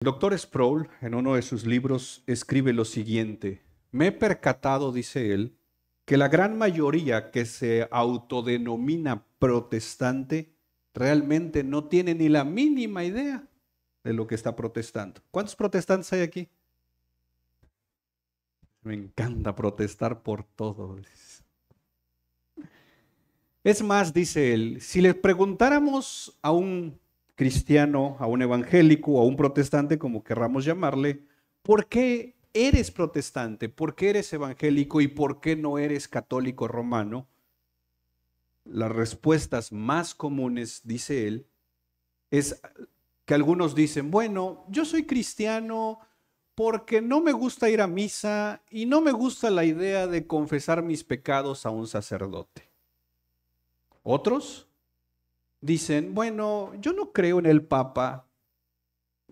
El doctor Sproul, en uno de sus libros, escribe lo siguiente: me he percatado, dice él, que la gran mayoría que se autodenomina protestante realmente no tiene ni la mínima idea de lo que está protestando. ¿Cuántos protestantes hay aquí? Me encanta protestar por todo. Es más, dice él, si le preguntáramos a un cristiano, a un evangélico, a un protestante, como querramos llamarle, ¿por qué eres protestante? ¿Por qué eres evangélico? ¿Y por qué no eres católico romano? Las respuestas más comunes, dice él, es que algunos dicen, bueno, yo soy cristiano porque no me gusta ir a misa y no me gusta la idea de confesar mis pecados a un sacerdote. Otros dicen, bueno, yo no creo en el Papa,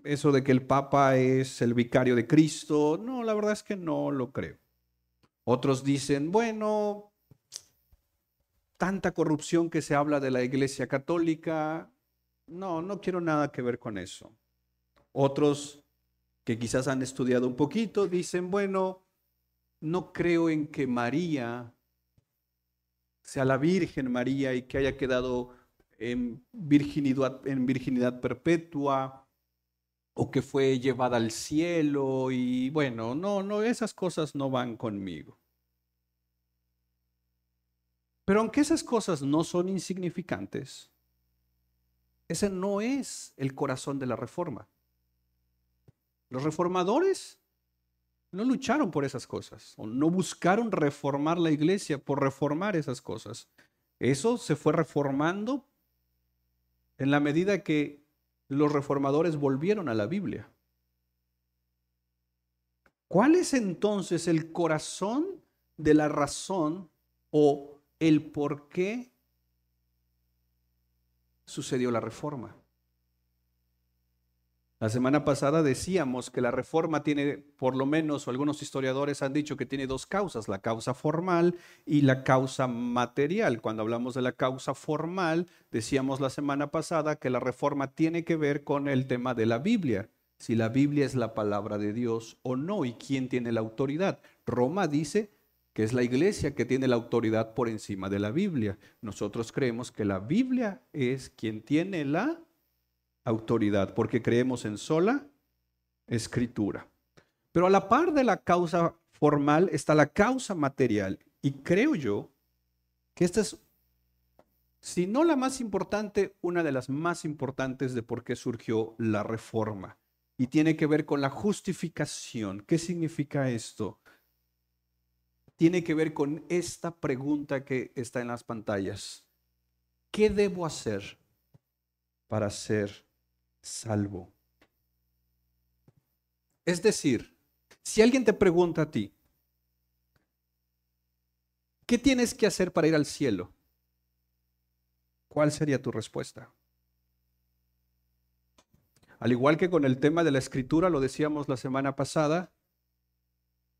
eso de que el Papa es el vicario de Cristo, no, la verdad es que no lo creo. Otros dicen, bueno, tanta corrupción que se habla de la Iglesia Católica, no, no quiero nada que ver con eso. Otros que quizás han estudiado un poquito dicen, bueno, no creo en que María sea la Virgen María y que haya quedado en virginidad perpetua, o que fue llevada al cielo y bueno, no, no, esas cosas no van conmigo. Pero aunque esas cosas no son insignificantes, ese no es el corazón de la reforma. Los reformadores no lucharon por esas cosas, o no buscaron reformar la iglesia por reformar esas cosas. Eso se fue reformando en la medida que los reformadores volvieron a la Biblia. ¿Cuál es entonces el corazón de la razón o el por qué sucedió la reforma? La semana pasada decíamos que la reforma tiene, por lo menos, o algunos historiadores han dicho que tiene dos causas, la causa formal y la causa material. Cuando hablamos de la causa formal, decíamos la semana pasada que la reforma tiene que ver con el tema de la Biblia, si la Biblia es la palabra de Dios o no, y quién tiene la autoridad. Roma dice que es la iglesia que tiene la autoridad por encima de la Biblia. Nosotros creemos que la Biblia es quien tiene la autoridad, porque creemos en sola escritura. Pero a la par de la causa formal está la causa material. Y creo yo que esta es, si no la más importante, una de las más importantes de por qué surgió la reforma. Y tiene que ver con la justificación. ¿Qué significa esto? Tiene que ver con esta pregunta que está en las pantallas. ¿Qué debo hacer para ser salvo? Es decir, si alguien te pregunta a ti, ¿qué tienes que hacer para ir al cielo? ¿Cuál sería tu respuesta? Al igual que con el tema de la escritura, lo decíamos la semana pasada,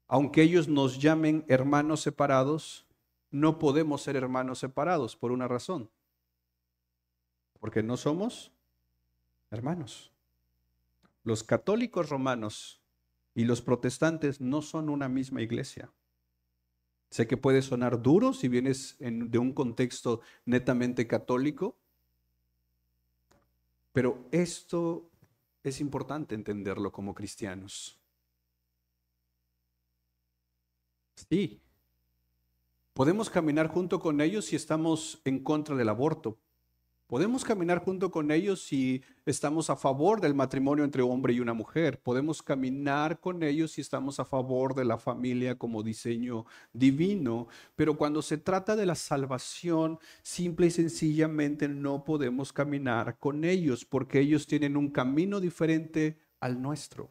aunque ellos nos llamen hermanos separados, no podemos ser hermanos separados por una razón, porque no somos hermanos. Los católicos romanos y los protestantes no son una misma iglesia. Sé que puede sonar duro si vienes de un contexto netamente católico, pero esto es importante entenderlo como cristianos. Sí, podemos caminar junto con ellos si estamos en contra del aborto. Podemos caminar junto con ellos si estamos a favor del matrimonio entre un hombre y una mujer. Podemos caminar con ellos si estamos a favor de la familia como diseño divino. Pero cuando se trata de la salvación, simple y sencillamente no podemos caminar con ellos porque ellos tienen un camino diferente al nuestro.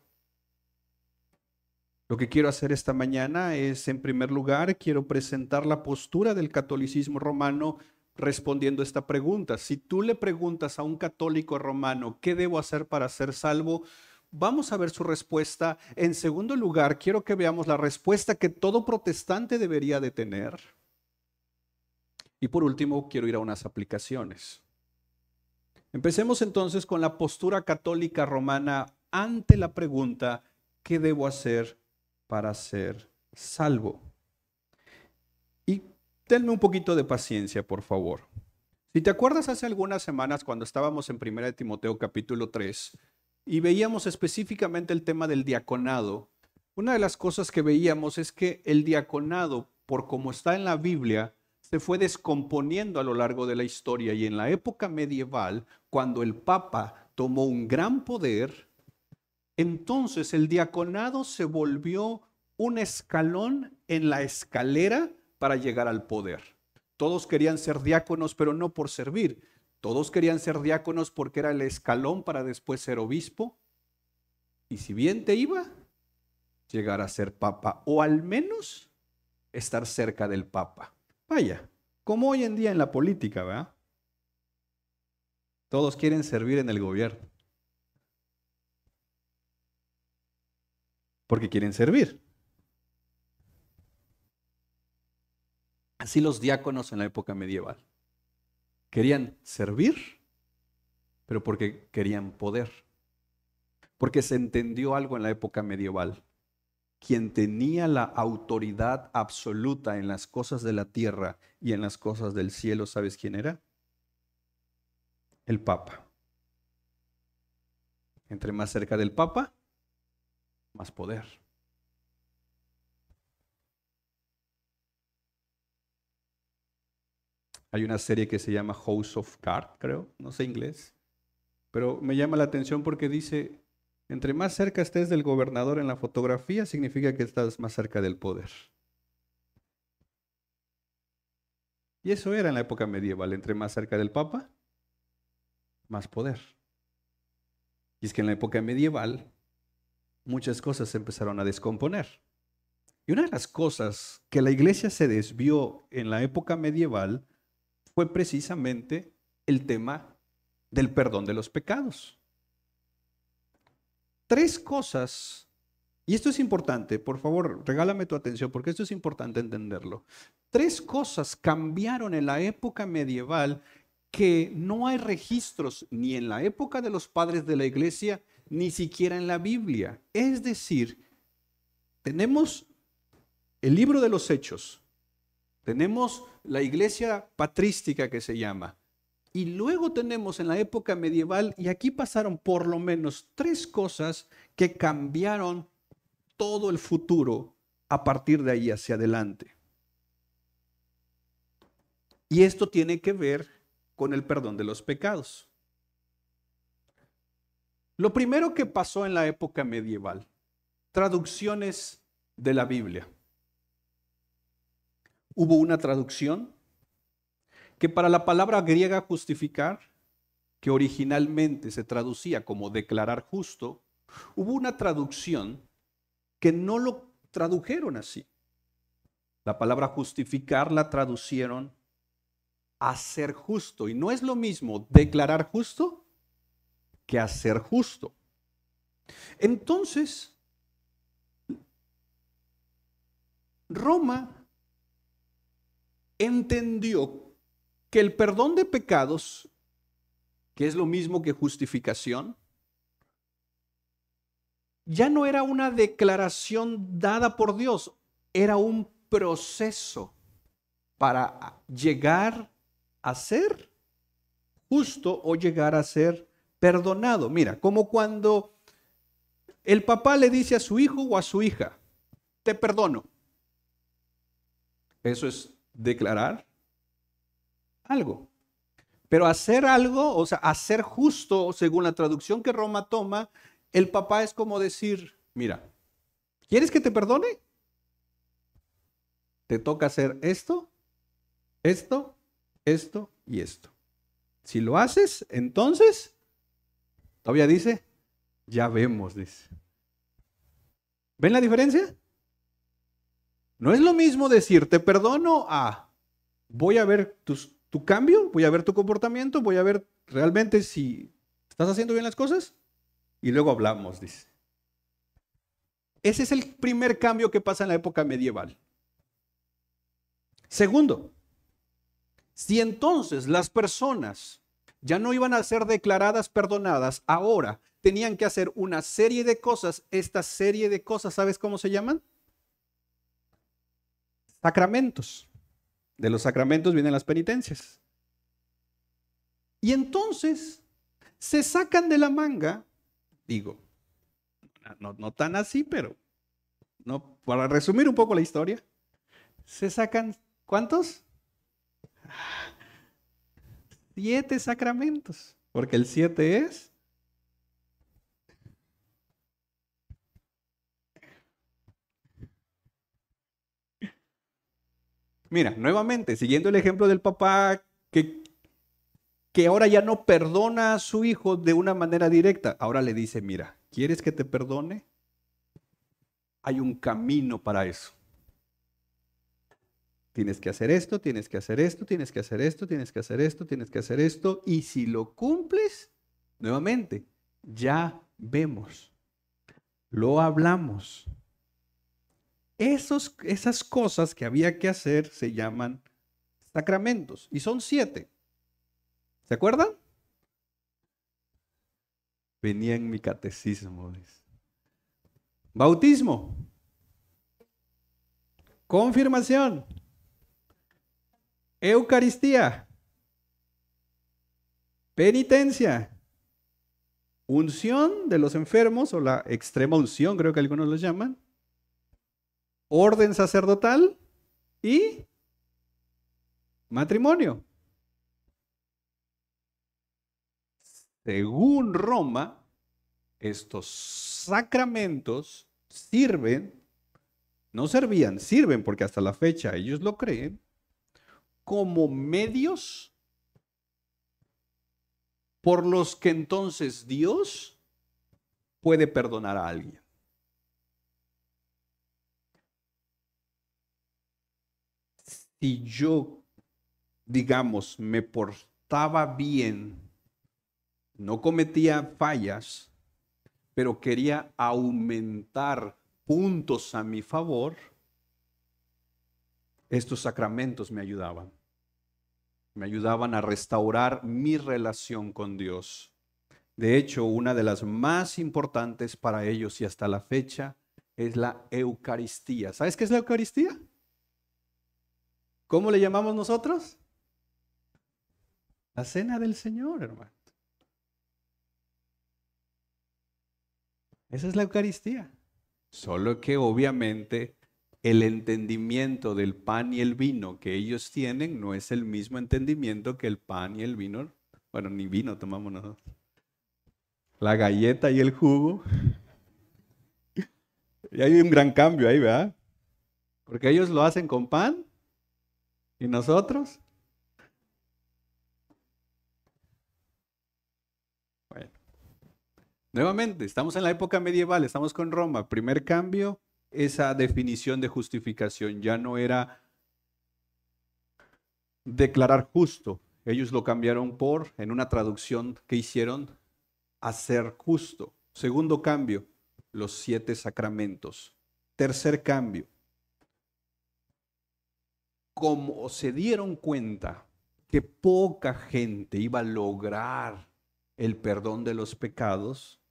Lo que quiero hacer esta mañana es, en primer lugar, quiero presentar la postura del catolicismo romano respondiendo esta pregunta. Si tú le preguntas a un católico romano, ¿qué debo hacer para ser salvo? Vamos a ver su respuesta. En segundo lugar, quiero que veamos la respuesta que todo protestante debería de tener. Y por último, quiero ir a unas aplicaciones. Empecemos entonces con la postura católica romana ante la pregunta, ¿qué debo hacer para ser salvo? Y denme un poquito de paciencia, por favor. Si te acuerdas hace algunas semanas cuando estábamos en 1 Timoteo capítulo 3 y veíamos específicamente el tema del diaconado, una de las cosas que veíamos es que el diaconado, por como está en la Biblia, se fue descomponiendo a lo largo de la historia, y en la época medieval, cuando el Papa tomó un gran poder, entonces el diaconado se volvió un escalón en la escalera para llegar al poder. Todos querían ser diáconos, pero no por servir. Todos querían ser diáconos porque era el escalón para después ser obispo. Y si bien te iba, llegar a ser papa, o al menos estar cerca del papa. Vaya, como hoy en día en la política, ¿verdad? Todos quieren servir en el gobierno. Porque quieren servir. Así los diáconos en la época medieval. Querían servir, pero porque querían poder. Porque se entendió algo en la época medieval. Quien tenía la autoridad absoluta en las cosas de la tierra y en las cosas del cielo, ¿sabes quién era? El Papa. Entre más cerca del Papa, más poder. Hay una serie que se llama House of Cards, creo, no sé inglés, pero me llama la atención porque dice, entre más cerca estés del gobernador en la fotografía, significa que estás más cerca del poder. Y eso era en la época medieval, entre más cerca del Papa, más poder. Y es que en la época medieval muchas cosas se empezaron a descomponer. Y una de las cosas que la iglesia se desvió en la época medieval fue precisamente el tema del perdón de los pecados. 3 cosas, y esto es importante, por favor, regálame tu atención porque esto es importante entenderlo. 3 cosas cambiaron en la época medieval que no hay registros ni en la época de los padres de la iglesia, ni siquiera en la Biblia. Es decir, tenemos el libro de los Hechos, tenemos la iglesia patrística que se llama, y luego tenemos en la época medieval, y aquí pasaron por lo menos 3 cosas que cambiaron todo el futuro a partir de ahí hacia adelante. Y esto tiene que ver con el perdón de los pecados. Lo primero que pasó en la época medieval, traducciones de la Biblia. Hubo una traducción que para la palabra griega justificar, que originalmente se traducía como declarar justo, hubo una traducción que no lo tradujeron así. La palabra justificar la traducieron hacer justo, y no es lo mismo declarar justo que hacer justo. Entonces, Roma entendió que el perdón de pecados, que es lo mismo que justificación, ya no era una declaración dada por Dios, era un proceso para llegar a ser justo o llegar a ser perdonado. Mira, como cuando el papá le dice a su hijo o a su hija, te perdono. Eso es declarar algo. Pero hacer algo, o sea, hacer justo, según la traducción que Roma toma, el papá es como decir, mira, ¿quieres que te perdone? Te toca hacer esto, esto, esto y esto. Si lo haces, entonces, todavía dice, ya vemos, dice. ¿Ven la diferencia? No es lo mismo decir, te perdono a, voy a ver tu cambio, voy a ver tu comportamiento, voy a ver realmente si estás haciendo bien las cosas y luego hablamos, dice. Ese es el primer cambio que pasa en la época medieval. Segundo, si entonces las personas ya no iban a ser declaradas perdonadas, ahora tenían que hacer una serie de cosas. Esta serie de cosas, ¿sabes cómo se llaman? Sacramentos. De los sacramentos vienen las penitencias. Y entonces se sacan de la manga, digo, no tan así, pero no, para resumir un poco la historia, se sacan, ¿cuántos? 7 sacramentos, porque el 7 es... Mira, nuevamente, siguiendo el ejemplo del papá que ahora ya no perdona a su hijo de una manera directa, ahora le dice, mira, ¿quieres que te perdone? Hay un camino para eso. Tienes que hacer esto, tienes que hacer esto, tienes que hacer esto, tienes que hacer esto, tienes que hacer esto. Y si lo cumples, nuevamente, ya vemos, lo hablamos. Esas cosas que había que hacer se llaman sacramentos y son 7. ¿Se acuerdan? Venía en mi catecismo. Bautismo, confirmación, Eucaristía, penitencia, unción de los enfermos o la extrema unción, creo que algunos lo llaman, orden sacerdotal y matrimonio. Según Roma, estos sacramentos sirven, no servían, sirven porque hasta la fecha ellos lo creen, como medios por los que entonces Dios puede perdonar a alguien. Si yo, digamos, me portaba bien, no cometía fallas, pero quería aumentar puntos a mi favor, estos sacramentos me ayudaban. Me ayudaban a restaurar mi relación con Dios. De hecho, una de las más importantes para ellos y hasta la fecha es la Eucaristía. ¿Sabes qué es la Eucaristía? ¿Cómo le llamamos nosotros? La cena del Señor, hermano. Esa es la Eucaristía. Solo que obviamente el entendimiento del pan y el vino que ellos tienen no es el mismo entendimiento que el pan y el vino. Bueno, ni vino tomamos nosotros. La galleta y el jugo. Y hay un gran cambio ahí, ¿verdad? Porque ellos lo hacen con pan y nosotros. Bueno, nuevamente, estamos en la época medieval, estamos con Roma. Primer cambio, esa definición de justificación ya no era declarar justo. Ellos lo cambiaron por, en una traducción que hicieron, hacer justo. Segundo cambio, los 7 sacramentos. Tercer cambio, como se dieron cuenta que poca gente iba a lograr el perdón de los pecados,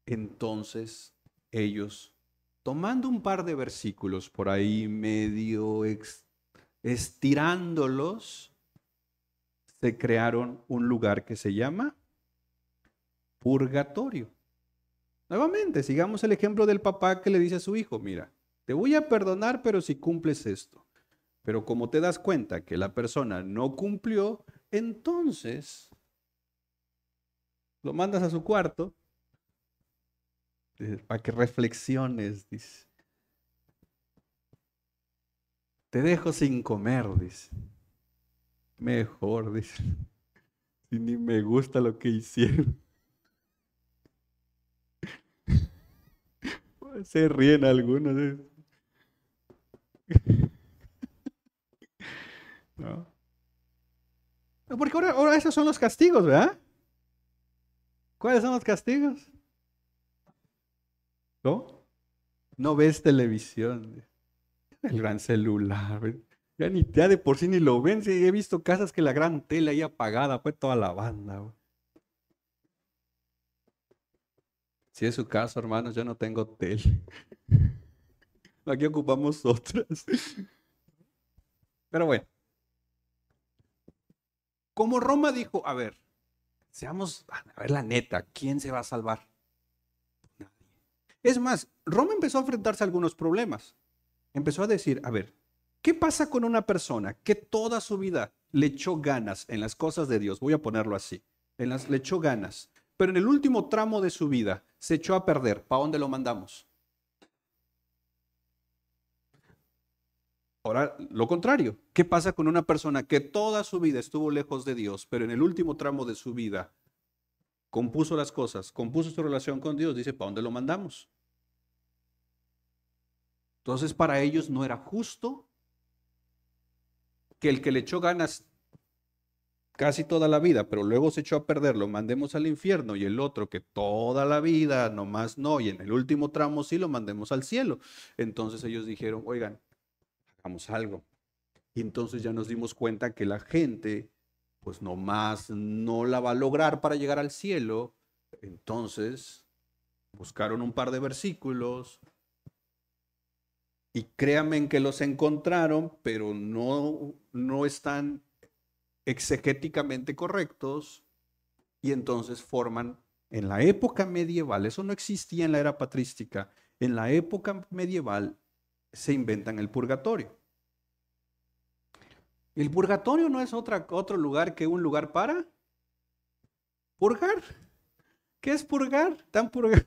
entonces ellos, tomando un par de versículos por ahí medio estirándolos, se crearon un lugar que se llama purgatorio. Nuevamente, sigamos el ejemplo del papá que le dice a su hijo, mira, te voy a perdonar, pero si cumples esto. Pero como te das cuenta que la persona no cumplió, entonces lo mandas a su cuarto para que reflexiones, dice. Te dejo sin comer, dice. Mejor, dice. Si ni me gusta lo que hicieron. Se ríen algunos. ¿No? Porque ahora esos son los castigos, ¿verdad? ¿Cuáles son los castigos? ¿No? No ves televisión. El gran celular. Ya de por sí ni lo ven. Sí, he visto casas que la gran tele ahí apagada, fue toda la banda, güey. Si es su caso, hermanos, yo no tengo tele. Aquí ocupamos otras. Pero bueno, como Roma dijo, a ver, seamos, a ver la neta, ¿quién se va a salvar? Nadie. Es más, Roma empezó a enfrentarse a algunos problemas. Empezó a decir, a ver, ¿qué pasa con una persona que toda su vida le echó ganas en las cosas de Dios? Voy a ponerlo así, le echó ganas, pero en el último tramo de su vida se echó a perder. ¿Para dónde lo mandamos? Ahora, lo contrario, ¿qué pasa con una persona que toda su vida estuvo lejos de Dios, pero en el último tramo de su vida compuso las cosas, compuso su relación con Dios? Dice, ¿para dónde lo mandamos? Entonces, para ellos no era justo que el que le echó ganas casi toda la vida, pero luego se echó a perder, lo mandemos al infierno, y el otro que toda la vida, nomás no, y en el último tramo sí lo mandemos al cielo. Entonces ellos dijeron, oigan, hagamos algo. Y entonces ya nos dimos cuenta que la gente, pues nomás no la va a lograr para llegar al cielo. Entonces buscaron un par de versículos y créanme que los encontraron, pero no están exegéticamente correctos, y entonces forman en la época medieval, eso no existía en la era patrística, en la época medieval se inventan el purgatorio. El purgatorio no es otro lugar que un lugar para purgar. ¿Qué es purgar? Tan purgar.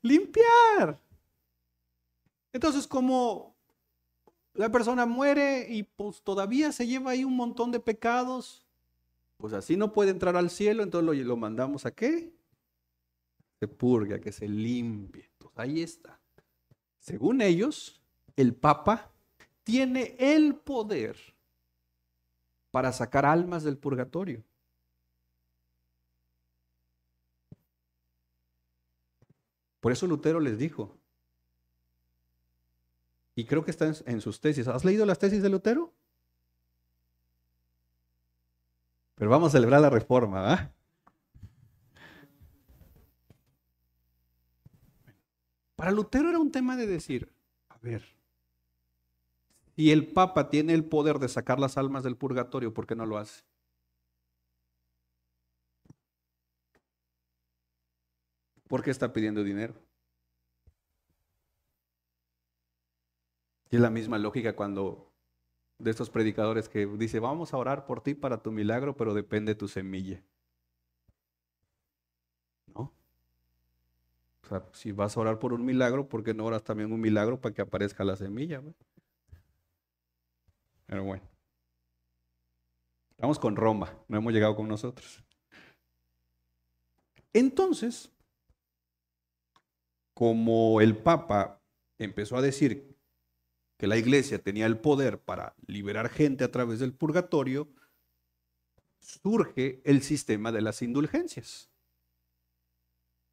Limpiar. Entonces, como la persona muere y pues todavía se lleva ahí un montón de pecados, pues así no puede entrar al cielo, entonces lo mandamos a qué? Se purga, que se limpie. Entonces ahí está. Según ellos, el Papa tiene el poder para sacar almas del purgatorio. Por eso Lutero les dijo, y creo que está en sus tesis. ¿Has leído las tesis de Lutero? Pero vamos a celebrar la reforma, ¿ah? Para Lutero era un tema de decir, a ver, si el Papa tiene el poder de sacar las almas del purgatorio, ¿por qué no lo hace? ¿Por qué está pidiendo dinero? Y es la misma lógica cuando de estos predicadores que dice, vamos a orar por ti para tu milagro, pero depende de tu semilla, ¿no? O sea, si vas a orar por un milagro, ¿por qué no oras también un milagro para que aparezca la semilla, güey? Pero bueno, estamos con Roma, no hemos llegado con nosotros. Entonces, como el Papa empezó a decir que la iglesia tenía el poder para liberar gente a través del purgatorio, surge el sistema de las indulgencias.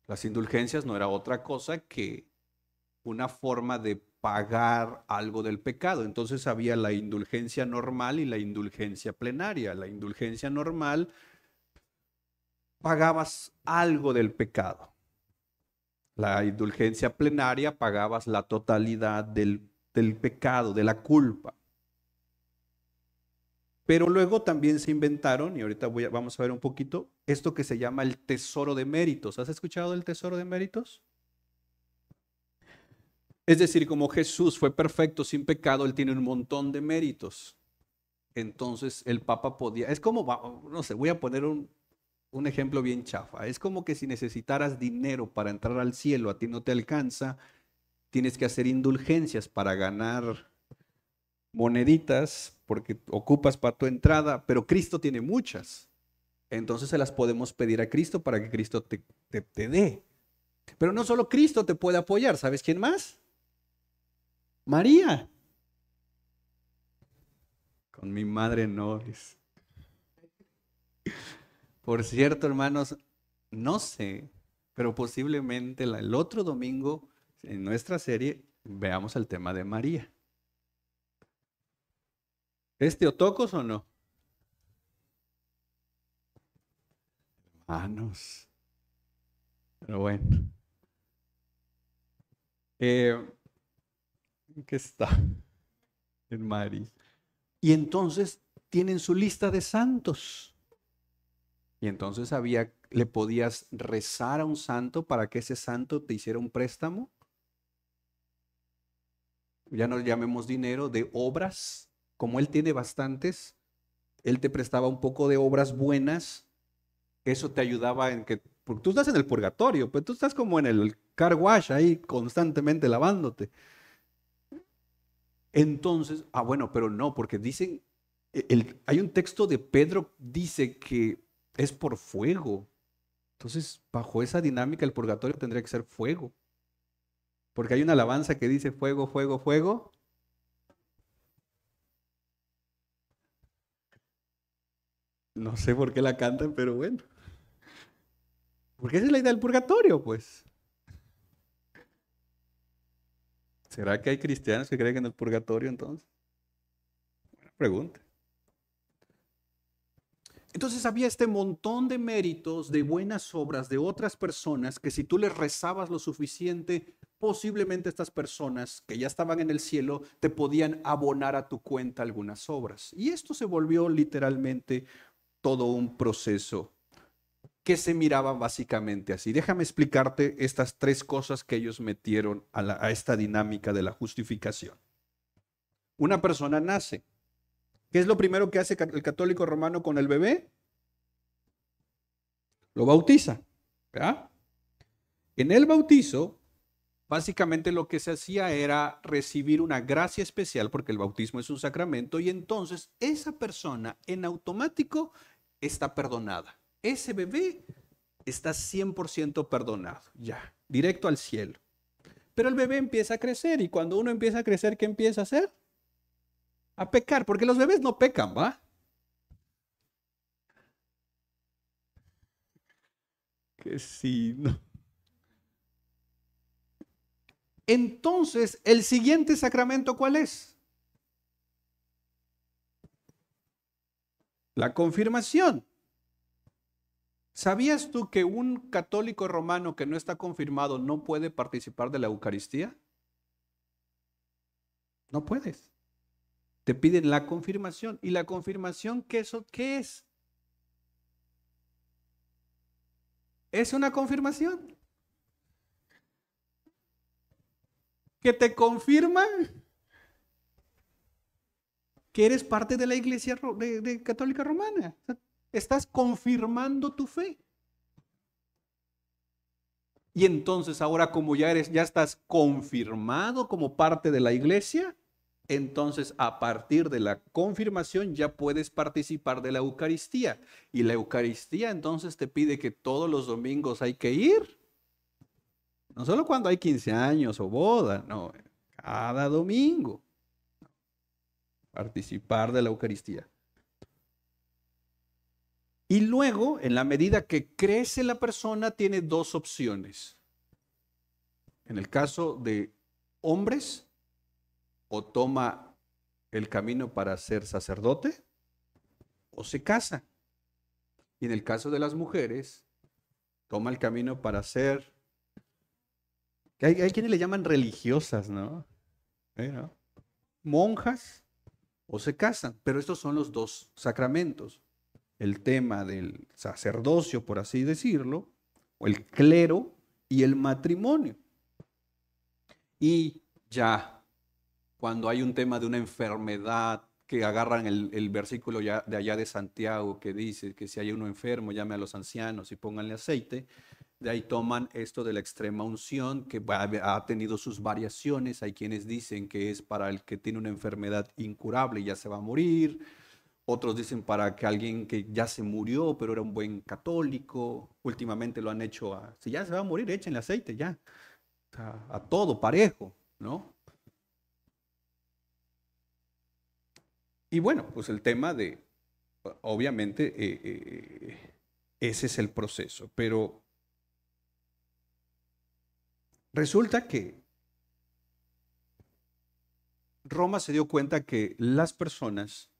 Las indulgencias no era otra cosa que una forma de pagar algo del pecado. Entonces había la indulgencia normal y la indulgencia plenaria. La indulgencia normal, pagabas algo del pecado. La indulgencia plenaria, pagabas la totalidad del pecado, de la culpa. Pero luego también se inventaron, y ahorita vamos a ver un poquito, esto que se llama el tesoro de méritos. ¿Has escuchado del tesoro de méritos? Es decir, como Jesús fue perfecto sin pecado, él tiene un montón de méritos. Entonces el Papa podía, es como, no sé, voy a poner un ejemplo bien chafa. Es como que si necesitaras dinero para entrar al cielo, a ti no te alcanza, tienes que hacer indulgencias para ganar moneditas porque ocupas para tu entrada, pero Cristo tiene muchas. Entonces se las podemos pedir a Cristo para que Cristo te dé. Pero no solo Cristo te puede apoyar, ¿sabes quién más? María. Con mi madre no. Por cierto, hermanos, no sé, pero posiblemente el otro domingo en nuestra serie veamos el tema de María. ¿Es Teotocos o no? Hermanos. Pero bueno. Eh, ¿Qué está? En Madrid. Y entonces tienen su lista de santos. Y entonces le podías rezar a un santo para que ese santo te hiciera un préstamo. Ya no llamemos dinero, de obras. Como él tiene bastantes, él te prestaba un poco de obras buenas. Eso te ayudaba en que, porque tú estás en el purgatorio, pues tú estás como en el car wash ahí constantemente lavándote. Entonces, bueno, pero no, porque dicen, hay un texto de Pedro, dice que es por fuego. Entonces, bajo esa dinámica, el purgatorio tendría que ser fuego. Porque hay una alabanza que dice fuego, fuego, fuego. No sé por qué la cantan, pero bueno. Porque esa es la idea del purgatorio, pues. ¿Será que hay cristianos que creen en el purgatorio entonces? Pregunta. Entonces había este montón de méritos, de buenas obras de otras personas que si tú les rezabas lo suficiente, posiblemente estas personas que ya estaban en el cielo te podían abonar a tu cuenta algunas obras. Y esto se volvió literalmente todo un proceso que se miraba básicamente así. Déjame explicarte estas tres cosas que ellos metieron a esta dinámica de la justificación. Una persona nace. ¿Qué es lo primero que hace el católico romano con el bebé? Lo bautiza. ¿Verdad? En el bautizo, básicamente lo que se hacía era recibir una gracia especial, porque el bautismo es un sacramento, y entonces esa persona en automático está perdonada. Ese bebé está 100% perdonado, ya, directo al cielo. Pero el bebé empieza a crecer y cuando uno empieza a crecer, ¿qué empieza a hacer? A pecar, porque los bebés no pecan, ¿va? Que sí, no. Entonces, el siguiente sacramento, ¿cuál es? La confirmación. ¿Sabías tú que un católico romano que no está confirmado no puede participar de la Eucaristía? No puedes. Te piden la confirmación. ¿Y la confirmación qué es? Es una confirmación que te confirma que eres parte de la iglesia católica romana. O sea, estás confirmando tu fe. Y entonces ahora como ya estás confirmado como parte de la iglesia, entonces a partir de la confirmación ya puedes participar de la Eucaristía. Y la Eucaristía entonces te pide que todos los domingos hay que ir. No solo cuando hay 15 años o boda, no, cada domingo participar de la Eucaristía. Y luego, en la medida que crece la persona, tiene dos opciones. En el caso de hombres, o toma el camino para ser sacerdote, o se casa. Y en el caso de las mujeres, toma el camino para ser, que hay quienes le llaman religiosas, ¿no? ¿No? Monjas o se casan, pero estos son los dos sacramentos. El tema del sacerdocio, por así decirlo, o el clero y el matrimonio. Y ya, cuando hay un tema de una enfermedad, que agarran el versículo ya de allá de Santiago que dice que si hay uno enfermo, llame a los ancianos y pónganle aceite. De ahí toman esto de la extrema unción, que ha tenido sus variaciones. Hay quienes dicen que es para el que tiene una enfermedad incurable y ya se va a morir. Otros dicen para que alguien que ya se murió, pero era un buen católico. Últimamente lo han hecho si ya se va a morir, échenle aceite, ya. A todo parejo, ¿no? Y bueno, pues el tema de, obviamente, ese es el proceso, pero resulta que Roma se dio cuenta que las personas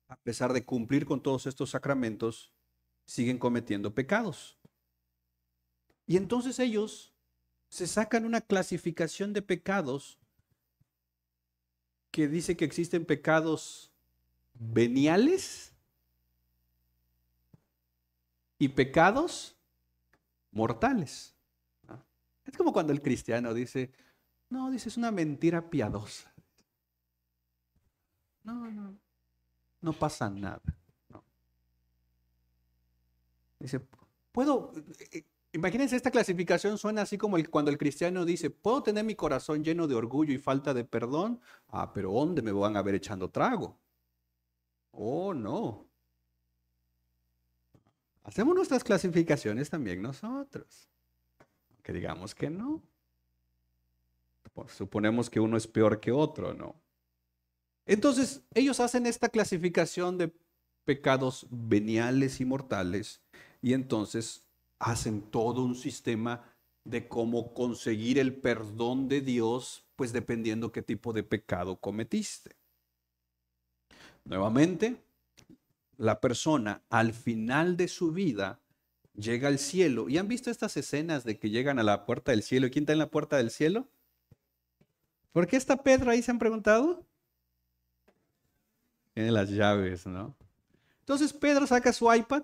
a pesar de cumplir con todos estos sacramentos, siguen cometiendo pecados. Y entonces ellos se sacan una clasificación de pecados que dice que existen pecados veniales y pecados mortales. ¿No? Es como cuando el cristiano dice, no, dice, es una mentira piadosa. No, no pasa nada. No. Dice, puedo, imagínense, esta clasificación suena así como cuando el cristiano dice, puedo tener mi corazón lleno de orgullo y falta de perdón, pero ¿dónde me van a ver echando trago? Oh, no. Hacemos nuestras clasificaciones también nosotros. Que digamos que no. Pues suponemos que uno es peor que otro, ¿no? Entonces, ellos hacen esta clasificación de pecados veniales y mortales y entonces hacen todo un sistema de cómo conseguir el perdón de Dios, pues dependiendo qué tipo de pecado cometiste. Nuevamente, la persona al final de su vida llega al cielo. ¿Y han visto estas escenas de que llegan a la puerta del cielo? ¿Y quién está en la puerta del cielo? ¿Por qué está Pedro ahí? ¿Se han preguntado? Tiene las llaves, ¿no? Entonces Pedro saca su iPad.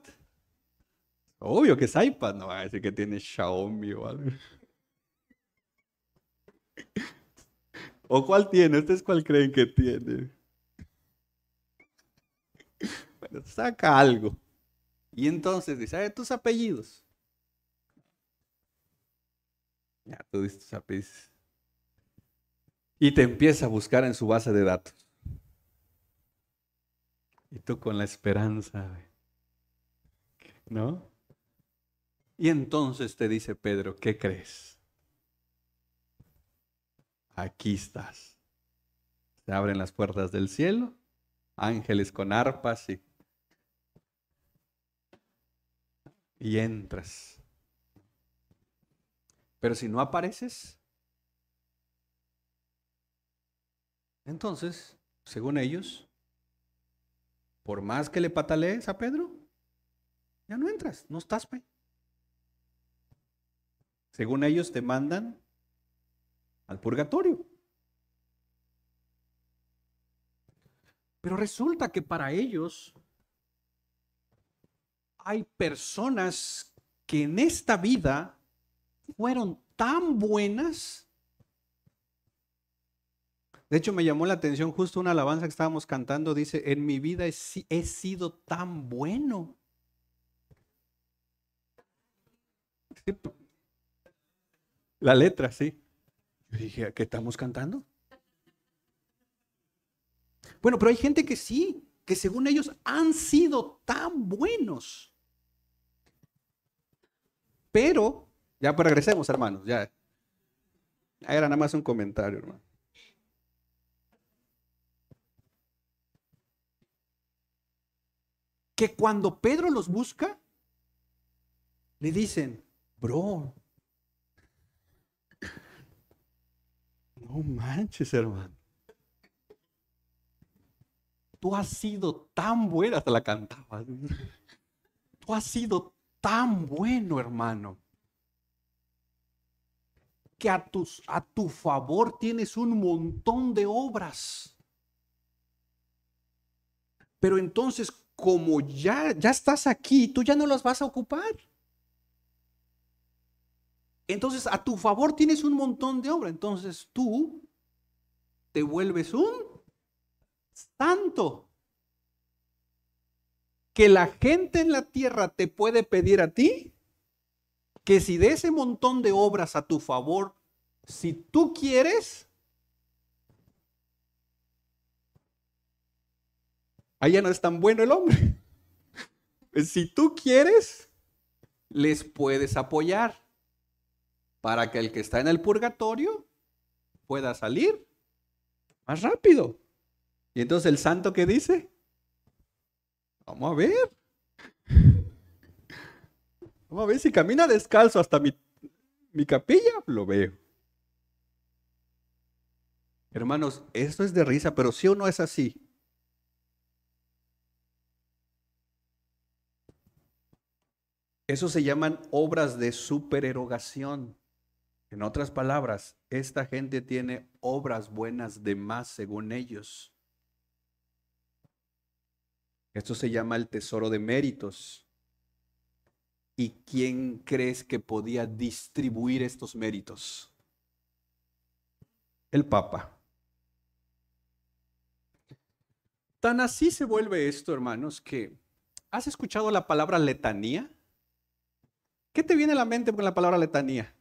Obvio que es iPad, no va a decir que tiene Xiaomi o algo. ¿O cuál tiene? ¿Ustedes cuál creen que tiene? Bueno, saca algo. Y entonces dice, a ver, tus apellidos. Ya, tú dices tus apellidos. Y te empieza a buscar en su base de datos. Y tú con la esperanza, ¿no? Y entonces te dice Pedro, ¿qué crees? Aquí estás. Se abren las puertas del cielo, ángeles con arpas y entras. Pero si no apareces, entonces, según ellos, por más que le patalees a Pedro, ya no entras, no estás, pues. Según ellos te mandan al purgatorio. Pero resulta que para ellos hay personas que en esta vida fueron tan buenas. De hecho, me llamó la atención justo una alabanza que estábamos cantando. Dice, en mi vida he sido tan bueno. Sí, la letra, sí. Yo dije, ¿qué estamos cantando? Bueno, pero hay gente que sí, que según ellos han sido tan buenos. Pero, ya pues regresemos, hermanos, ya. Era nada más un comentario, hermano. Que cuando Pedro los busca, le dicen, bro, no manches, hermano. Tú has sido tan bueno, hasta la cantaba. Tú has sido tan bueno, hermano, que a tu favor tienes un montón de obras. Pero entonces, como ya estás aquí, tú ya no las vas a ocupar. Entonces, a tu favor tienes un montón de obras. Entonces, tú te vuelves un santo. Que la gente en la tierra te puede pedir a ti que si de ese montón de obras a tu favor, si tú quieres, allá no es tan bueno el hombre. Si tú quieres, les puedes apoyar para que el que está en el purgatorio pueda salir más rápido. Y entonces el santo que dice, vamos a ver. Vamos a ver si camina descalzo hasta mi capilla, lo veo. Hermanos, esto es de risa, pero sí o no es así. Eso se llaman obras de supererogación. En otras palabras, esta gente tiene obras buenas de más según ellos. Esto se llama el tesoro de méritos. ¿Y quién crees que podía distribuir estos méritos? El Papa. Tan así se vuelve esto, hermanos, que ¿has escuchado la palabra letanía? ¿Qué te viene a la mente con la palabra letanía?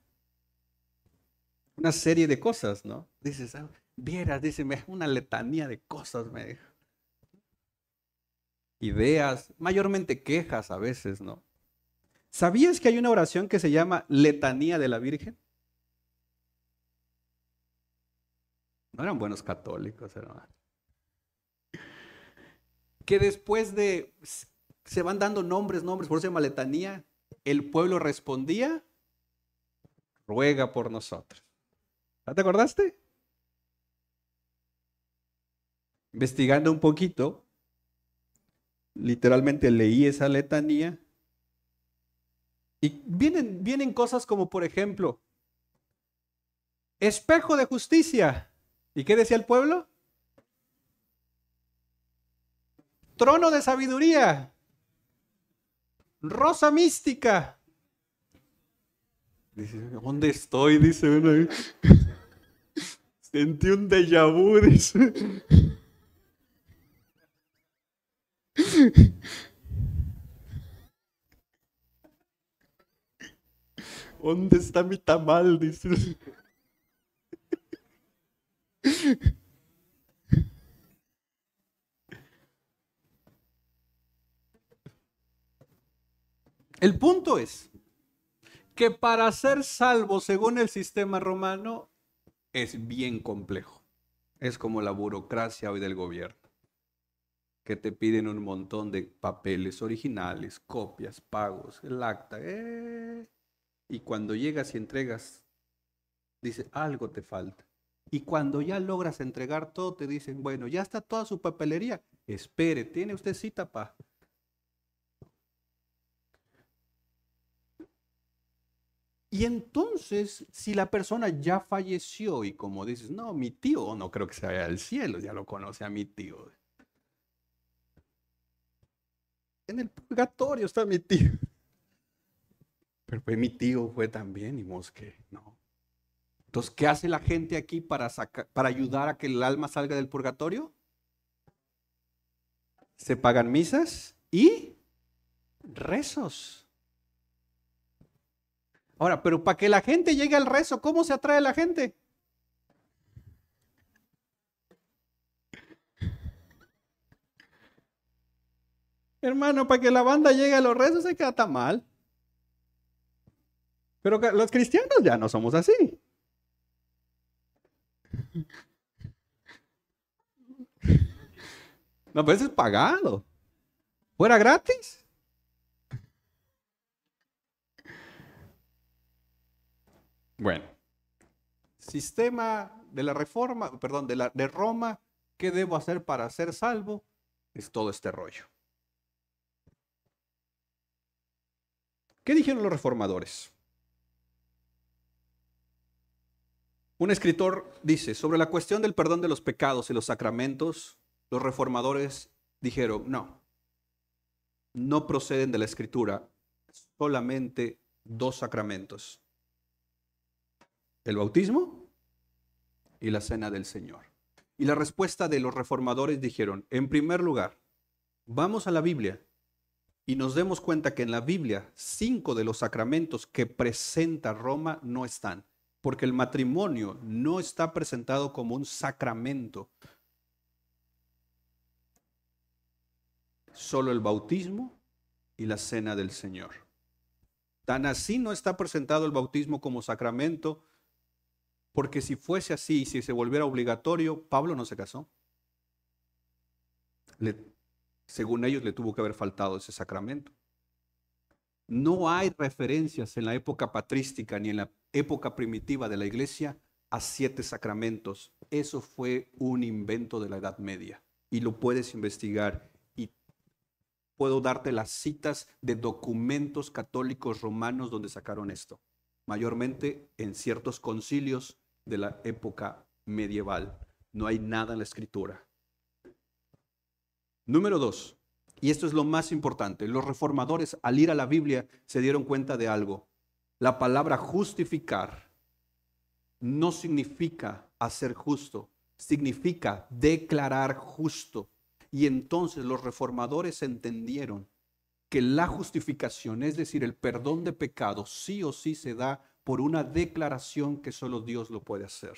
Una serie de cosas, ¿no? Dices, vieras, dice, una letanía de cosas, me dijo. Ideas, mayormente quejas a veces, ¿no? ¿Sabías que hay una oración que se llama letanía de la Virgen? No eran buenos católicos, hermano. Que después de, se van dando nombres, por eso se llama letanía, el pueblo respondía, ruega por nosotros. ¿Ya te acordaste? Investigando un poquito, literalmente leí esa letanía y vienen cosas como, por ejemplo, espejo de justicia. ¿Y qué decía el pueblo? Trono de sabiduría. Rosa mística. Dice, ¿dónde estoy? Dice uno. Sentí un déjà vu, dice. ¿Dónde está mi tamal? Dice. El punto es que para ser salvo según el sistema romano es bien complejo. Es como la burocracia hoy del gobierno, que te piden un montón de papeles originales, copias, pagos, el acta. Y cuando llegas y entregas, dice, algo te falta. Y cuando ya logras entregar todo, te dicen, bueno, ya está toda su papelería. Espere, ¿tiene usted cita, pa? Y entonces, si la persona ya falleció y como dices, no, mi tío, no creo que se vaya al cielo, ya lo conoce a mi tío. En el purgatorio está mi tío. Pero pues mi tío fue también y mosque, no. Entonces, ¿qué hace la gente aquí para ayudar a que el alma salga del purgatorio? Se pagan misas y rezos. Ahora, pero para que la gente llegue al rezo, ¿cómo se atrae la gente? Hermano, para que la banda llegue a los rezos se queda tan mal. Pero los cristianos ya no somos así. No, pues es pagado. ¿Fuera gratis? Bueno, sistema de la reforma, perdón, de Roma, ¿qué debo hacer para ser salvo? Es todo este rollo. ¿Qué dijeron los reformadores? Un escritor dice, sobre la cuestión del perdón de los pecados y los sacramentos, los reformadores dijeron, no proceden de la escritura solamente dos sacramentos, el bautismo y la cena del Señor. Y la respuesta de los reformadores dijeron, en primer lugar, vamos a la Biblia y nos demos cuenta que en la Biblia 5 de los sacramentos que presenta Roma no están, porque el matrimonio no está presentado como un sacramento. Solo el bautismo y la cena del Señor. Tan así no está presentado el bautismo como sacramento, porque si fuese así, si se volviera obligatorio, Pablo no se casó. Según ellos le tuvo que haber faltado ese sacramento. No hay referencias en la época patrística ni en la época primitiva de la iglesia a 7 sacramentos. Eso fue un invento de la Edad Media y lo puedes investigar. Y puedo darte las citas de documentos católicos romanos donde sacaron esto, mayormente en ciertos concilios de la época medieval. No hay nada en la escritura. Número 2, y esto es lo más importante, los reformadores al ir a la Biblia se dieron cuenta de algo. La palabra justificar no significa hacer justo, significa declarar justo. Y entonces los reformadores entendieron que la justificación, es decir, el perdón de pecados, sí o sí se da por una declaración que solo Dios lo puede hacer.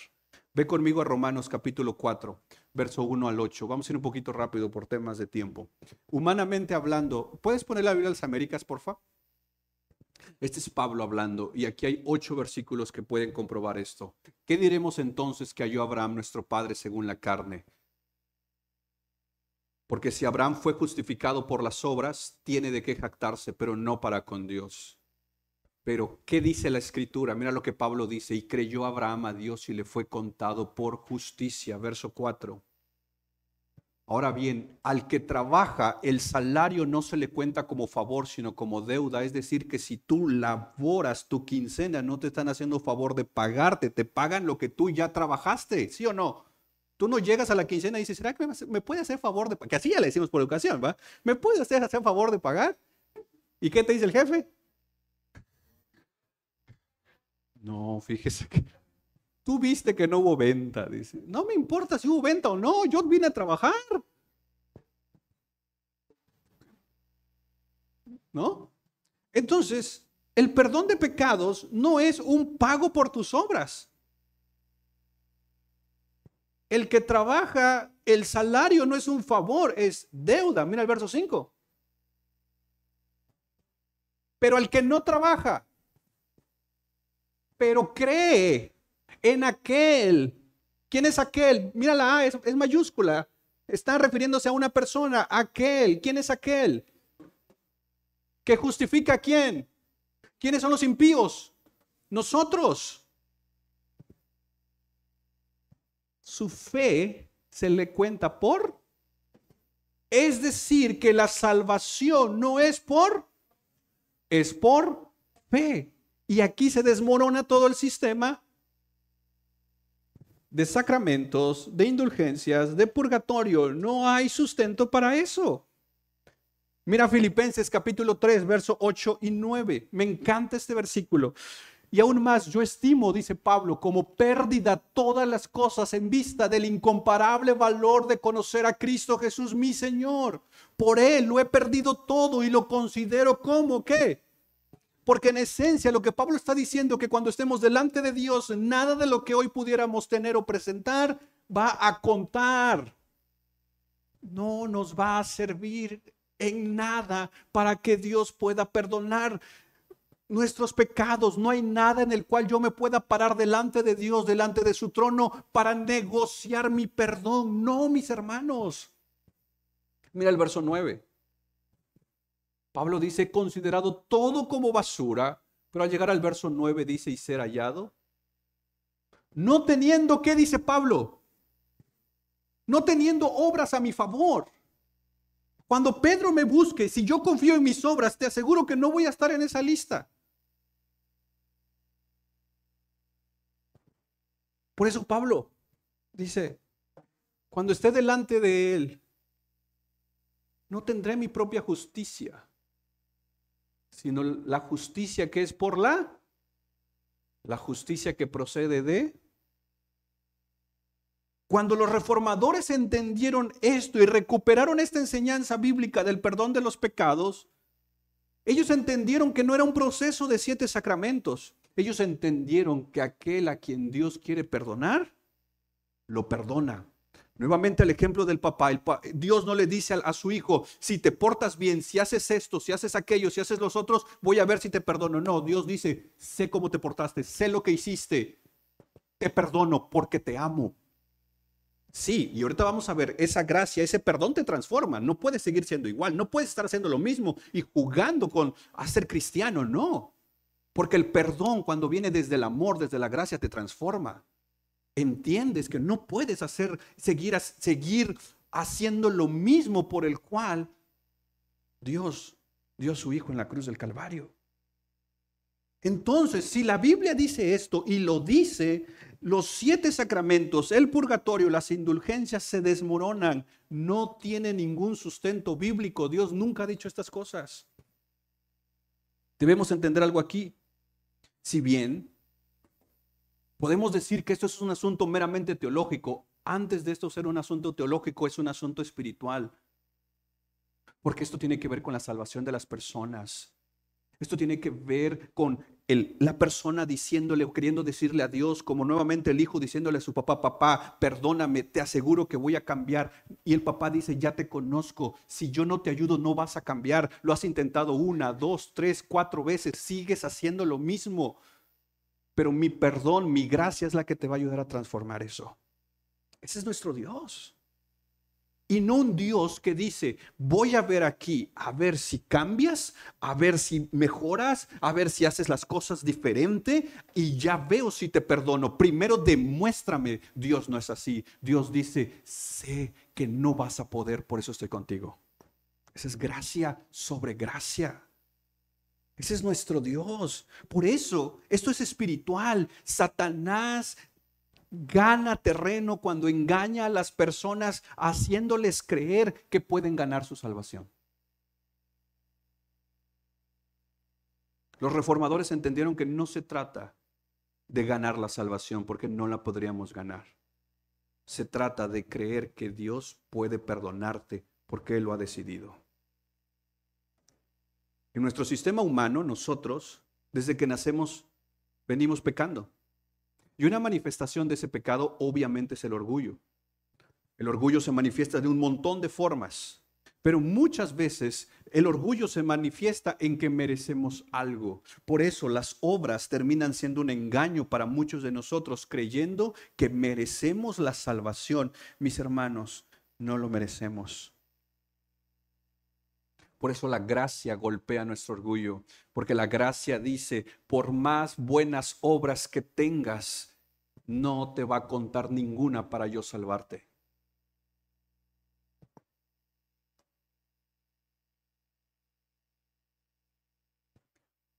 Ve conmigo a Romanos capítulo 4, verso 1 al 8. Vamos a ir un poquito rápido por temas de tiempo. Humanamente hablando, ¿puedes poner la Biblia de las Américas, por favor? Este es Pablo hablando y aquí hay 8 versículos que pueden comprobar esto. ¿Qué diremos entonces que halló Abraham nuestro padre según la carne? Porque si Abraham fue justificado por las obras, tiene de qué jactarse, pero no para con Dios. Pero, ¿qué dice la Escritura? Mira lo que Pablo dice, y creyó Abraham a Dios y le fue contado por justicia. Verso 4. Ahora bien, al que trabaja, el salario no se le cuenta como favor, sino como deuda. Es decir, que si tú laboras tu quincena, no te están haciendo favor de pagarte, te pagan lo que tú ya trabajaste, ¿sí o no? Tú no llegas a la quincena y dices, ¿será que me puede hacer favor de pagar? Que así ya le decimos por educación, ¿va? ¿Me puede hacer favor de pagar? ¿Y qué te dice el jefe? No, fíjese que tú viste que no hubo venta, dice. No me importa si hubo venta o no, yo vine a trabajar. ¿No? Entonces, el perdón de pecados no es un pago por tus obras. El que trabaja, el salario no es un favor, es deuda. Mira el verso 5. Pero el que no trabaja, pero cree en aquel. ¿Quién es aquel? Mira la A, es mayúscula. Está refiriéndose a una persona, aquel. ¿Quién es aquel? ¿Que justifica a quién? ¿Quiénes son los impíos? Nosotros. Su fe se le cuenta por. Es decir, que la salvación no es por, es por fe. Y aquí se desmorona todo el sistema de sacramentos, de indulgencias, de purgatorio. No hay sustento para eso. Mira Filipenses capítulo 3, verso 8 y 9. Me encanta este versículo. Y aún más, yo estimo, dice Pablo, como pérdida todas las cosas en vista del incomparable valor de conocer a Cristo Jesús, mi Señor. Por Él lo he perdido todo y lo considero como, ¿qué? Porque en esencia lo que Pablo está diciendo, que cuando estemos delante de Dios, nada de lo que hoy pudiéramos tener o presentar va a contar. No nos va a servir en nada para que Dios pueda perdonar nuestros pecados. No hay nada en el cual yo me pueda parar delante de Dios, delante de su trono, para negociar mi perdón. No, mis hermanos. Mira el verso 9. Pablo dice, considerado todo como basura, pero al llegar al verso 9 dice, y ser hallado. No teniendo, ¿qué dice Pablo? No teniendo obras a mi favor. Cuando Pedro me busque, si yo confío en mis obras, te aseguro que no voy a estar en esa lista. Por eso Pablo dice, cuando esté delante de él, no tendré mi propia justicia, sino la justicia que es por la justicia que procede de. Cuando los reformadores entendieron esto y recuperaron esta enseñanza bíblica del perdón de los pecados, ellos entendieron que no era un proceso de 7 sacramentos. Ellos entendieron que aquel a quien Dios quiere perdonar, lo perdona. Nuevamente el ejemplo del papá. Dios no le dice a su hijo, si te portas bien, si haces esto, si haces aquello, si haces los otros, voy a ver si te perdono. No, Dios dice, sé cómo te portaste, sé lo que hiciste, te perdono porque te amo. Sí, y ahorita vamos a ver, esa gracia, ese perdón te transforma. No puedes seguir siendo igual, no puedes estar haciendo lo mismo y jugando a ser cristiano, no. Porque el perdón, cuando viene desde el amor, desde la gracia, te transforma. Entiendes que no puedes seguir haciendo lo mismo por el cual Dios dio a su Hijo en la cruz del Calvario. Entonces, si la Biblia dice esto y lo dice, los 7 sacramentos, el purgatorio, las indulgencias se desmoronan. No tiene ningún sustento bíblico. Dios nunca ha dicho estas cosas. Debemos entender algo aquí. Si bien podemos decir que esto es un asunto meramente teológico, antes de esto ser un asunto teológico es un asunto espiritual. Porque esto tiene que ver con la salvación de las personas. Esto tiene que ver con la persona diciéndole o queriendo decirle a Dios, como nuevamente el hijo diciéndole a su papá: papá, perdóname, te aseguro que voy a cambiar. Y el papá dice: ya te conozco, si yo no te ayudo no vas a cambiar. Lo has intentado 1, 2, 3, 4 veces, sigues haciendo lo mismo. Pero mi perdón, mi gracia es la que te va a ayudar a transformar eso. Ese es nuestro Dios. Y no un Dios que dice: voy a ver aquí, a ver si cambias, a ver si mejoras, a ver si haces las cosas diferente y ya veo si te perdono. Primero demuéstrame. Dios no es así. Dios dice: sé que no vas a poder, por eso estoy contigo. Esa es gracia sobre gracia. Ese es nuestro Dios. Por eso, esto es espiritual. Satanás gana terreno cuando engaña a las personas haciéndoles creer que pueden ganar su salvación. Los reformadores entendieron que no se trata de ganar la salvación, porque no la podríamos ganar. Se trata de creer que Dios puede perdonarte porque Él lo ha decidido. En nuestro sistema humano, nosotros, desde que nacemos, venimos pecando. Y una manifestación de ese pecado obviamente es el orgullo. El orgullo se manifiesta de un montón de formas, pero muchas veces el orgullo se manifiesta en que merecemos algo. Por eso las obras terminan siendo un engaño para muchos de nosotros, creyendo que merecemos la salvación. Mis hermanos, no lo merecemos. Por eso la gracia golpea nuestro orgullo, porque la gracia dice: por más buenas obras que tengas, no te va a contar ninguna para yo salvarte.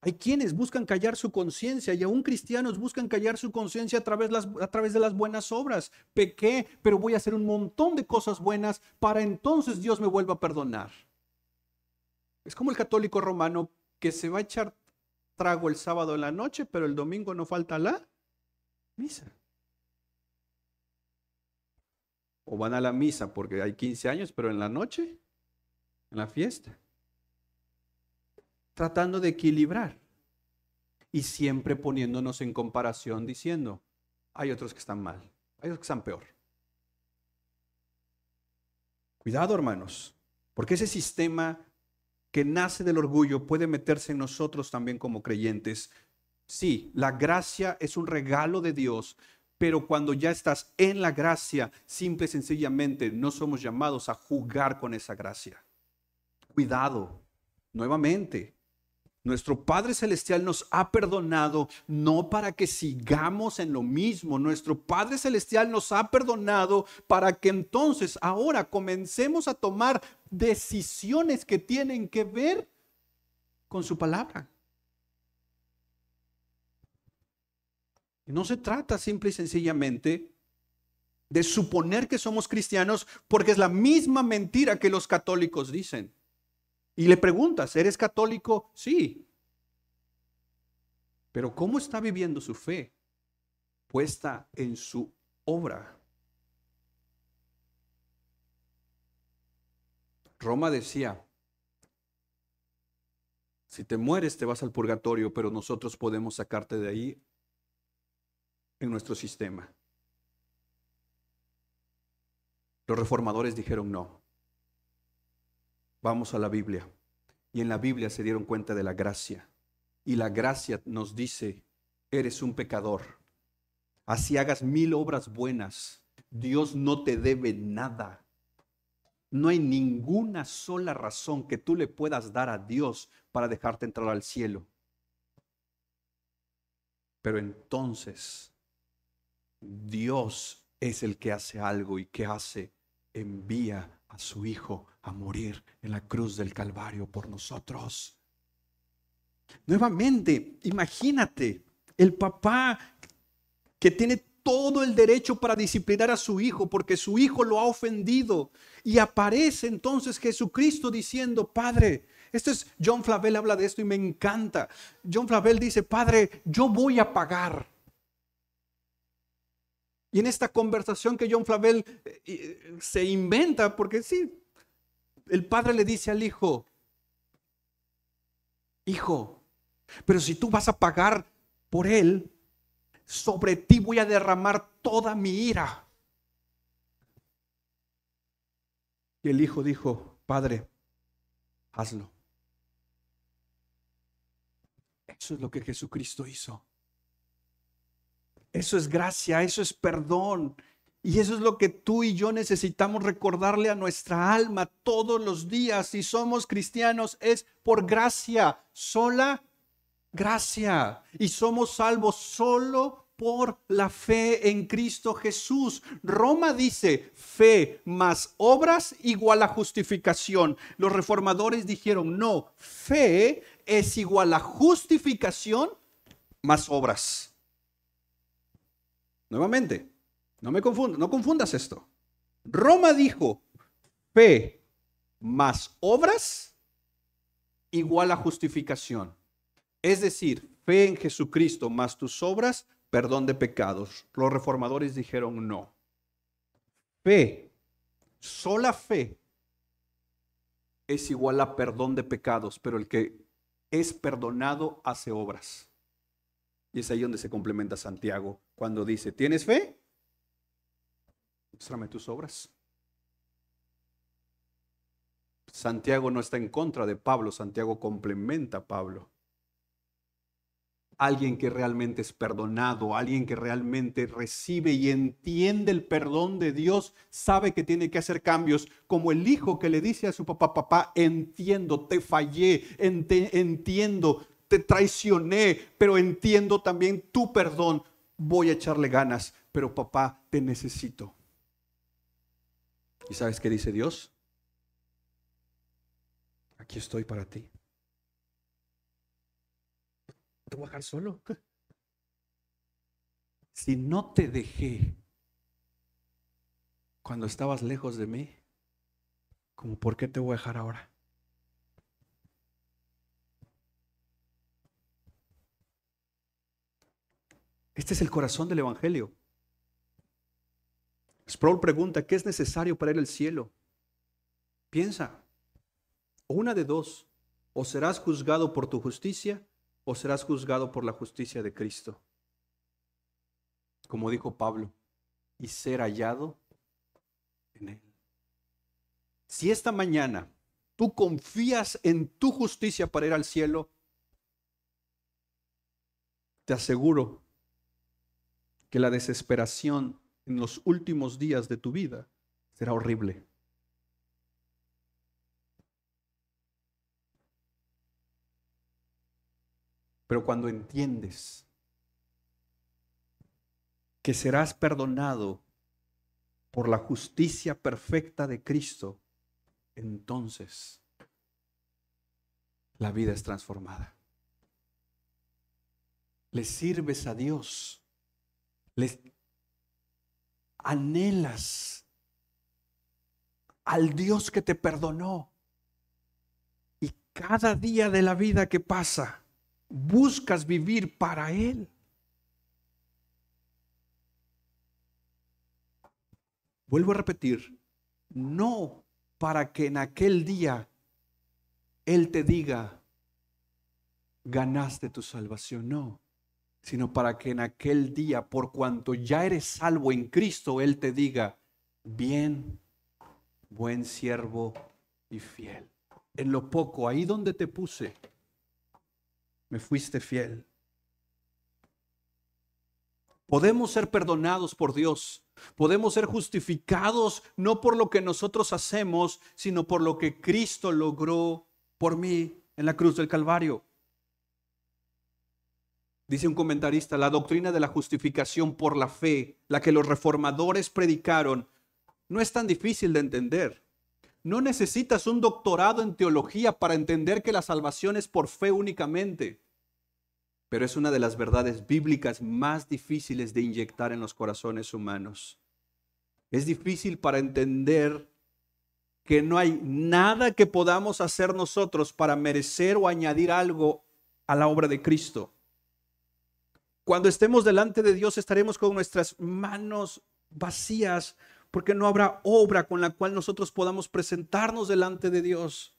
Hay quienes buscan callar su conciencia, y aún cristianos buscan callar su conciencia a través de las buenas obras. Pequé, pero voy a hacer un montón de cosas buenas para entonces Dios me vuelva a perdonar. Es como el católico romano que se va a echar trago el sábado en la noche, pero el domingo no falta la misa. O van a la misa porque hay 15 años, pero en la noche, en la fiesta. Tratando de equilibrar. Y siempre poniéndonos en comparación, diciendo: hay otros que están mal, hay otros que están peor. Cuidado, hermanos, porque ese sistema que nace del orgullo puede meterse en nosotros también como creyentes. Sí, la gracia es un regalo de Dios, pero cuando ya estás en la gracia, simple y sencillamente no somos llamados a jugar con esa gracia. Cuidado, nuevamente. Nuestro Padre Celestial nos ha perdonado no para que sigamos en lo mismo. Nuestro Padre Celestial nos ha perdonado para que entonces ahora comencemos a tomar decisiones que tienen que ver con su palabra. Y no se trata simple y sencillamente de suponer que somos cristianos, porque es la misma mentira que los católicos dicen. Y le preguntas: ¿eres católico? Sí. Pero ¿cómo está viviendo su fe puesta en su obra? Roma decía: si te mueres te vas al purgatorio, pero nosotros podemos sacarte de ahí en nuestro sistema. Los reformadores dijeron: no, vamos a la Biblia. Y en la Biblia se dieron cuenta de la gracia. Y la gracia nos dice: eres un pecador. Así hagas 1000 obras buenas, Dios no te debe nada. No hay ninguna sola razón que tú le puedas dar a Dios para dejarte entrar al cielo. Pero entonces Dios es el que hace algo. ¿Y qué hace? Envía a su Hijo a morir en la cruz del Calvario por nosotros. Nuevamente, imagínate, el papá que tiene todo el derecho para disciplinar a su hijo porque su hijo lo ha ofendido. Y aparece entonces Jesucristo diciendo, Padre, esto es, John Flavel habla de esto y me encanta. John Flavel dice, Padre, yo voy a pagar. Y en esta conversación que John Flavel se inventa, porque sí, el padre le dice al hijo, hijo, pero si tú vas a pagar por él, sobre ti voy a derramar toda mi ira. Y el hijo dijo, Padre, hazlo. Eso es lo que Jesucristo hizo. Eso es gracia, eso es perdón. Y eso es lo que tú y yo necesitamos recordarle a nuestra alma todos los días. Si somos cristianos es por gracia, sola gracia. Y somos salvos solo por la fe en Cristo Jesús. Roma dice fe más obras igual a justificación. Los reformadores dijeron no, fe es igual a justificación más obras. Nuevamente, no confundas esto. Roma dijo fe más obras igual a justificación. Es decir, fe en Jesucristo más tus obras, perdón de pecados. Los reformadores dijeron no. Fe, sola fe, es igual a perdón de pecados, pero el que es perdonado hace obras. Y es ahí donde se complementa Santiago cuando dice, ¿tienes fe? Muéstrame tus obras. Santiago no está en contra de Pablo, Santiago complementa a Pablo. Alguien que realmente es perdonado, alguien que realmente recibe y entiende el perdón de Dios, sabe que tiene que hacer cambios, como el hijo que le dice a su papá, papá, entiendo, te fallé, entiendo, te traicioné, pero entiendo también tu perdón, voy a echarle ganas, pero papá, te necesito. ¿Y sabes qué dice Dios? Aquí estoy para ti. Te voy a dejar solo. Si no te dejé cuando estabas lejos de mí, ¿cómo por qué te voy a dejar ahora? Este es el corazón del Evangelio. Sproul pregunta, ¿qué es necesario para ir al cielo? Piensa, o una de dos, o serás juzgado por tu justicia, o serás juzgado por la justicia de Cristo. Como dijo Pablo, y ser hallado en Él. Si esta mañana tú confías en tu justicia para ir al cielo, te aseguro que la desesperación en los últimos días de tu vida será horrible. Pero cuando entiendes que serás perdonado por la justicia perfecta de Cristo, entonces la vida es transformada. Le sirves a Dios, le anhelas al Dios que te perdonó, y cada día de la vida que pasa buscas vivir para Él. Vuelvo a repetir, no para que en aquel día Él te diga, ganaste tu salvación, no, sino para que en aquel día, por cuanto ya eres salvo en Cristo, Él te diga, bien, buen siervo y fiel. En lo poco, ahí donde te puse, me fuiste fiel. Podemos ser perdonados por Dios. Podemos ser justificados no por lo que nosotros hacemos, sino por lo que Cristo logró por mí en la cruz del Calvario. Dice un comentarista, la doctrina de la justificación por la fe, la que los reformadores predicaron, no es tan difícil de entender. No necesitas un doctorado en teología para entender que la salvación es por fe únicamente. Pero es una de las verdades bíblicas más difíciles de inyectar en los corazones humanos. Es difícil para entender que no hay nada que podamos hacer nosotros para merecer o añadir algo a la obra de Cristo. Cuando estemos delante de Dios estaremos con nuestras manos vacías, porque no habrá obra con la cual nosotros podamos presentarnos delante de Dios.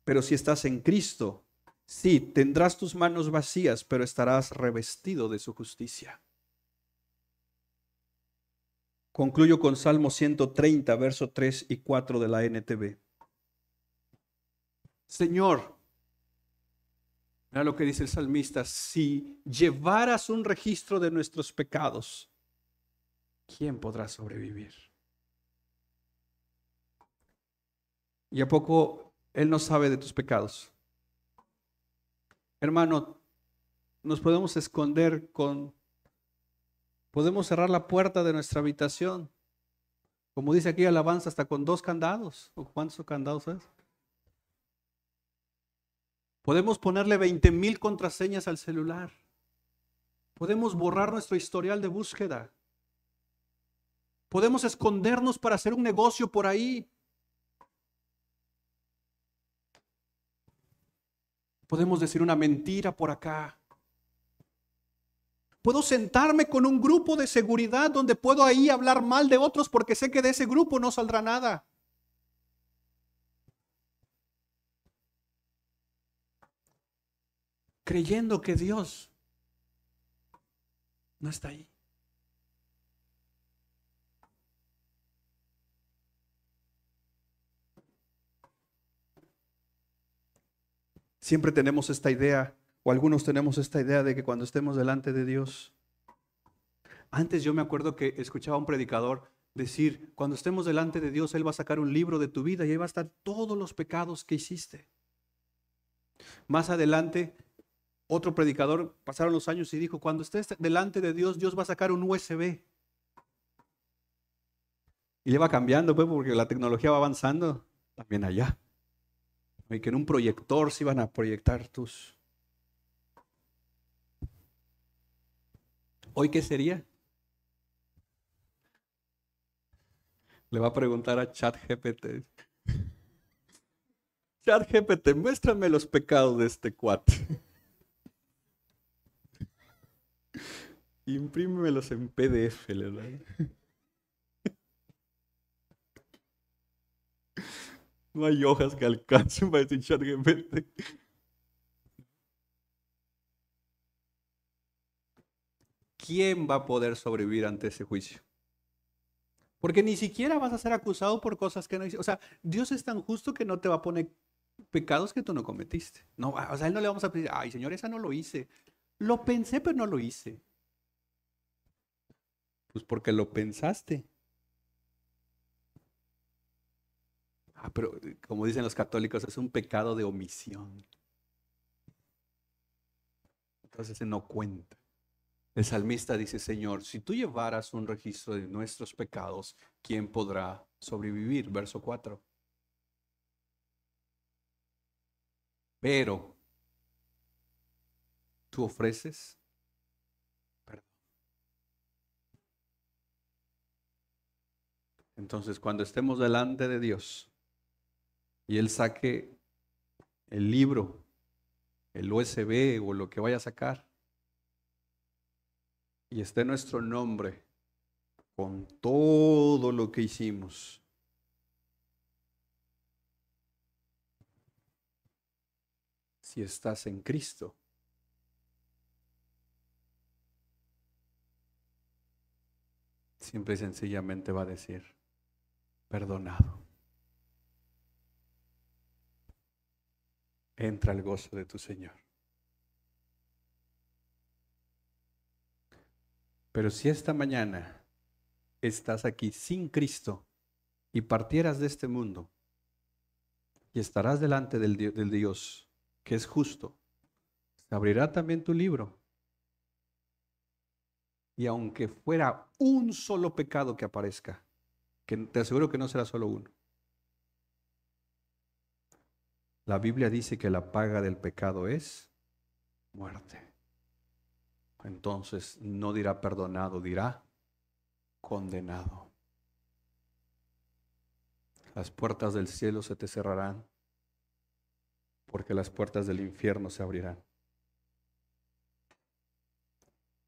Pero si estás en Cristo, sí, tendrás tus manos vacías, pero estarás revestido de su justicia. Concluyo con Salmo 130, verso 3 y 4 de la NTV. Señor, mira lo que dice el salmista, si llevaras un registro de nuestros pecados, ¿quién podrá sobrevivir? ¿Y a poco Él no sabe de tus pecados? Hermano, nos podemos esconder podemos cerrar la puerta de nuestra habitación. Como dice aquí alabanza, hasta con 2 candados. ¿O cuántos candados es? Podemos ponerle 20,000 contraseñas al celular. Podemos borrar nuestro historial de búsqueda. Podemos escondernos para hacer un negocio por ahí. Podemos decir una mentira por acá. Puedo sentarme con un grupo de seguridad donde puedo ahí hablar mal de otros porque sé que de ese grupo no saldrá nada. Creyendo que Dios no está ahí. Siempre tenemos esta idea, o algunos tenemos esta idea de que cuando estemos delante de Dios, antes yo me acuerdo que escuchaba a un predicador decir, cuando estemos delante de Dios, Él va a sacar un libro de tu vida y ahí va a estar todos los pecados que hiciste. Más adelante, otro predicador, pasaron los años y dijo, cuando estés delante de Dios, Dios va a sacar un USB. Y le va cambiando, pues, porque la tecnología va avanzando también allá. Y que en un proyector se iban a proyectar tus... ¿Hoy qué sería? Le va a preguntar a ChatGPT. ChatGPT, muéstrame los pecados de este cuate. Imprímemelos en PDF, ¿verdad? No hay hojas que alcancen para decir ChatGPT. ¿Quién va a poder sobrevivir ante ese juicio? Porque ni siquiera vas a ser acusado por cosas que no hiciste. O sea, Dios es tan justo que no te va a poner pecados que tú no cometiste. No, o sea, a Él no le vamos a pedir, ay, Señor, esa no lo hice. Lo pensé, pero no lo hice. Pues porque lo pensaste. Pero como dicen los católicos, es un pecado de omisión. Entonces ese no cuenta. El salmista dice, Señor, si tú llevaras un registro de nuestros pecados, ¿quién podrá sobrevivir? Verso 4. Pero tú ofreces perdón. Entonces, cuando estemos delante de Dios y Él saque el libro, el USB o lo que vaya a sacar, y esté nuestro nombre con todo lo que hicimos, si estás en Cristo, simple y sencillamente va a decir, perdonado. Entra al gozo de tu Señor. Pero si esta mañana estás aquí sin Cristo y partieras de este mundo y estarás delante del Dios que es justo, se abrirá también tu libro. Y aunque fuera un solo pecado que aparezca, que te aseguro que no será solo uno. La Biblia dice que la paga del pecado es muerte. Entonces no dirá perdonado, dirá condenado. Las puertas del cielo se te cerrarán porque las puertas del infierno se abrirán.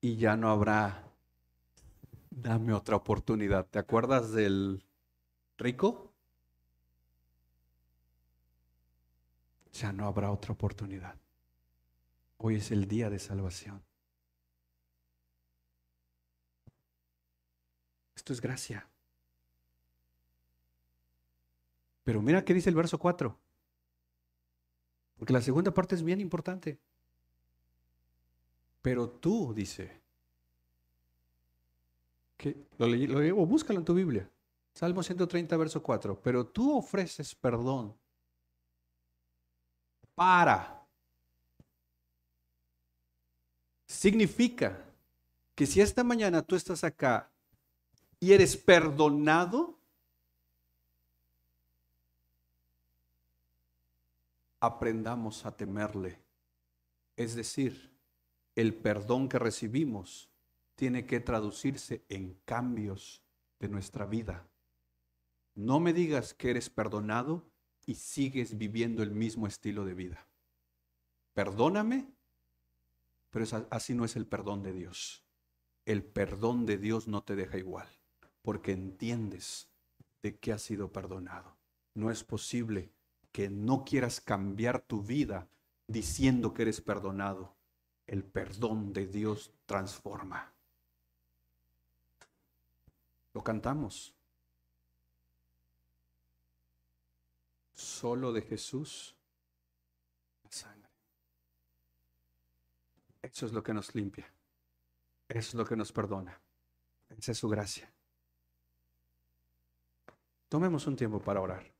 Y ya no habrá, dame otra oportunidad. ¿Te acuerdas del rico? Ya no habrá otra oportunidad. Hoy es el día de salvación. Esto es gracia. Pero mira qué dice el verso 4. Porque la segunda parte es bien importante. Pero tú, dice, que lo leí, búscalo en tu Biblia. Salmo 130, verso 4. Pero tú ofreces perdón para. Significa que si esta mañana tú estás acá y eres perdonado, aprendamos a temerle. Es decir, el perdón que recibimos tiene que traducirse en cambios de nuestra vida. No me digas que eres perdonado y sigues viviendo el mismo estilo de vida. Perdóname, pero así no es el perdón de Dios. El perdón de Dios no te deja igual, porque entiendes de que has sido perdonado. No es posible que no quieras cambiar tu vida diciendo que eres perdonado. El perdón de Dios transforma. Lo cantamos. Solo de Jesús la sangre. Eso es lo que nos limpia. Eso es lo que nos perdona. Esa es su gracia. Tomemos un tiempo para orar.